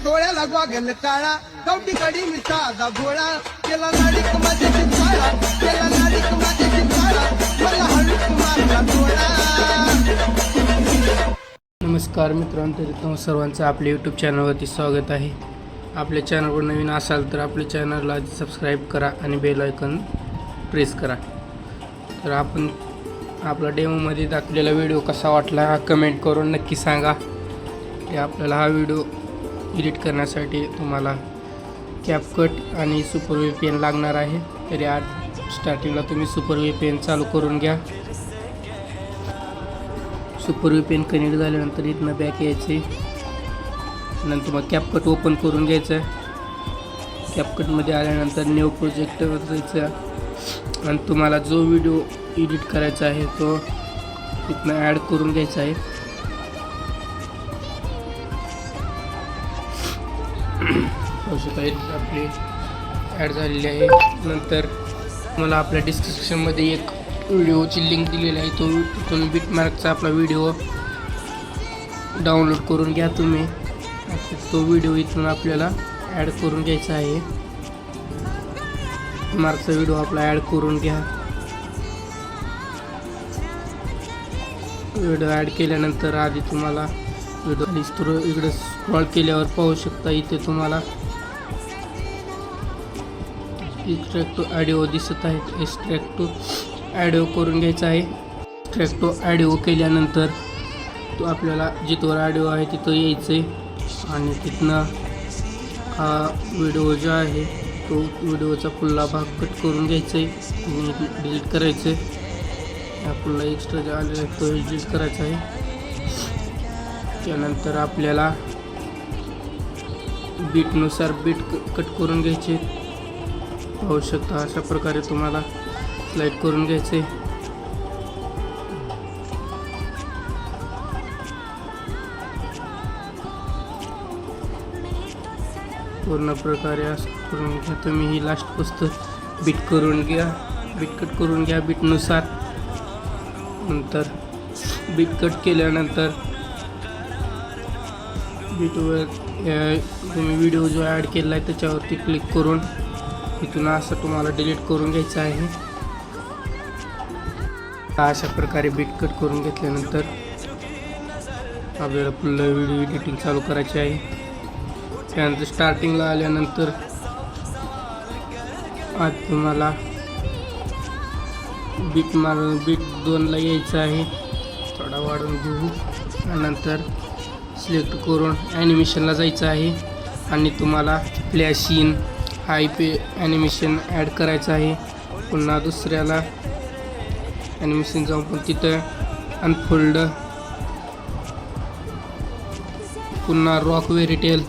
डोळ्याला गॉगल काळा कवटी कडी मिठाचा भोळा केला नाडिक माझ्याची चाळा केला नाडिक माझ्याची चाळा मला हळूच मारला डोळा. नमस्कार मित्रांनो, तरी सर्वांचं आपल्या यूट्यूब चॅनलवरती स्वागत आहे. आपल्या चॅनलवर नवीन असाल तर आपल्या चॅनलला सबस्क्राईब करा आणि बेल आयकॉन प्रेस करा. तर आपण आपला डेमोमध्ये दाखवलेला व्हिडिओ कसा वाटला हा कमेंट करून नक्की सांगा. आपल्याला हा व्हिडिओ एडिट करण्यासाठी तुम्हाला कॅपकट आणि सुपर VPN लागणार आहे. तरी आज स्टार्टिंगला तुम्ही सुपर VPN चालू करून घ्या. सुपर VPN कनेक्ट झाल्यानंतर इथनं बॅक यायचे, नंतर मग कॅपकट ओपन करून घ्यायचं. कॅपकटमध्ये आल्यानंतर न्यू प्रोजेक्टवर जायचं आणि तुम्हाला जो व्हिडिओ एडिट करायचा आहे तो इथनं ॲड करून घ्यायचा आहे. आपली ॲड झालेली आहे. नंतर मला आपल्या डिस्क्रिप्शनमध्ये एक व्हिडिओची लिंक दिलेली आहे, तो तिथून बिटमार्कचा आपला व्हिडिओ डाउनलोड करून घ्या तुम्ही. तो व्हिडिओ इथून आपल्याला ॲड करून घ्यायचा आहे. मार्कचा व्हिडिओ आपला ॲड करून घ्या. व्हिडिओ ॲड केल्यानंतर आधी तुम्हाला व्हिडिओ इकडे स्क्रॉल केल्यावर पाहू शकता, इथे तुम्हाला एक्स्ट्रॅक्ट टू ऑडिओ दिसत आहे. एक्स्ट्रॅक्ट टू ऑडिओ करून घ्यायचा आहे. एक्स्ट्रॅक्ट टू ऑडिओ केल्यानंतर तो आपल्याला जिथवर ऑडिओ आहे तिथं यायचं आहे आणि तिथनं हा व्हिडिओ जो आहे तो व्हिडिओचा पुढला भाग कट करून घ्यायचा आहे, डिलीट करायचं आहे. हा पुढला एक्स्ट्रा जो आलेला आहे तो डिलीट करायचा आहे. त्यानंतर आपल्याला बीटनुसार बीट कट करून घ्यायचे. पाहू शकता अशा प्रकारे तुम्हाला स्लाइड करून घ्यायचे. पूर्ण प्रकारे असं करून घ्या तुम्ही. ही लास्ट पोस्ट बीट करून घ्या, बीट कट करून घ्या बीटनुसार. नंतर बीट कट केल्यानंतर बीटवर तुम्ही व्हिडिओ जो ॲड केला आहे त्याच्यावरती क्लिक करून इथून असं तुम्हाला डिलीट करून घ्यायचं आहे. अशा प्रकारे बीट कट करून घेतल्यानंतर आपल्याला पुढलं व्हिडिओ एडिटिंग चालू करायची आहे. त्यानंतर स्टार्टिंगला आल्यानंतर आज तुम्हाला बीट 2ला यायचं आहे. थोडा वाढवून घेऊ. त्यानंतर सिलेक्ट करून ॲनिमेशनला जायचं आहे आणि तुम्हाला फ्लॅशिंग हाय ॲनिमेशन ॲड करायचं आहे. पुन्हा दुसऱ्याला ॲनिमेशन जाऊन पण तिथं अनफोल्ड, पुन्हा रॉक वेरिटेल,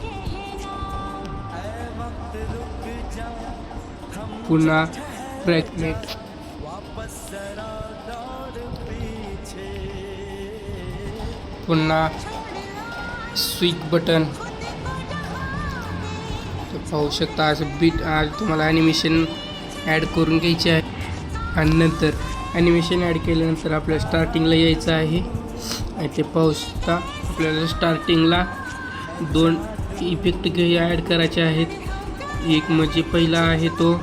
पुन्हा फ्रॅगमेंट, पुन्हा स्विच बटन. पाहू शकता असं बीट आज तुम्हाला ॲनिमेशन ॲड करून घ्यायचे आहे. आणि नंतर ॲनिमेशन ॲड केल्यानंतर आपल्याला स्टार्टिंगला यायचं आहे. आणि ते पाहू शकता आपल्याला स्टार्टिंगला 2 इफेक्ट ॲड करायचे आहेत. एक म्हणजे पहिला आहे तो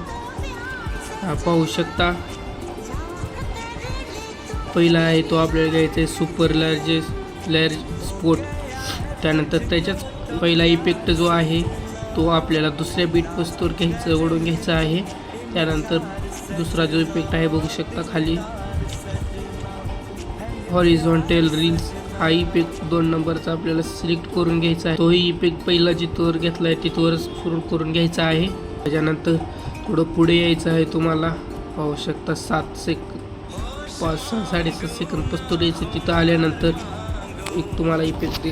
पाहू शकता, पहिला आहे तो आपल्याला घ्यायचा आहे सुपर लार्ज स्पोर्ट. त्यानंतर त्याच्याच पहिला इफेक्ट जो आहे तो आपल्याला दुसऱ्या बीट पोस्टवर ओढून घ्यायचा आहे. त्यानंतर दुसरा जो इफेक्ट आहे बघू शकता खाली हॉरिझॉन्टल रील्स, हा इफेक्ट 2 नंबरचा आपल्याला सिलेक्ट करून घ्यायचा आहे. तोही इफेक्ट पहिला जिथवर घेतला आहे तिथवरच सुरू करून घ्यायचा आहे. त्याच्यानंतर थोडं पुढे यायचं आहे. तुम्हाला पाहू शकता 5-6-7 सेकंद पस्तूर यायचं. तिथं आल्यानंतर एक तुम्हाला इफेक्ट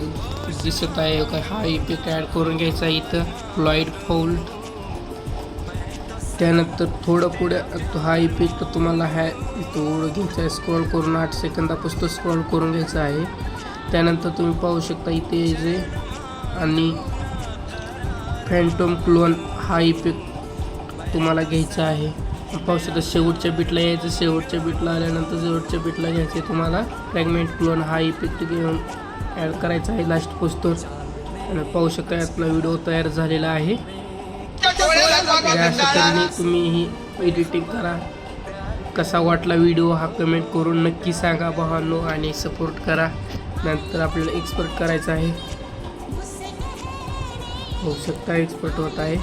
दिसत आहे का, हा इफेक्ट ॲड करून घ्यायचा आहे इथं फ्लॉइड फोल्ड. त्यानंतर थोडं पुढे हा इफेक्ट तुम्हाला इथं घ्यायचा आहे. स्क्रॉल करून 8 सेकंदापासून स्क्रॉल करून घ्यायचा आहे. त्यानंतर तुम्ही पाहू शकता इथे जे आणि फॅन्टम क्लोन हा इफेक्ट तुम्हाला घ्यायचा आहे. पाहू शकता शेवटच्या बीटला यायचं. शेवटच्या बीटला आल्यानंतर शेवटच्या बीटला घ्यायचे तुम्हाला फ्रॅगमेंट क्लोन हा इफेक्ट घेऊन ॲड करायचा आहे लास्ट पोस्टवर. आणि पाहू शकता आपला व्हिडिओ तयार झालेला आहे. डोळ्याला अशा तऱ्हेने तुम्ही ही एडिटिंग करा. कसा वाटला व्हिडिओ हा कमेंट करून नक्की सांगा भावांनो, आणि सपोर्ट करा. नंतर आपल्याला एक्सपोर्ट करायचं आहे. होऊ शकता एक्सपोर्ट होत आहे.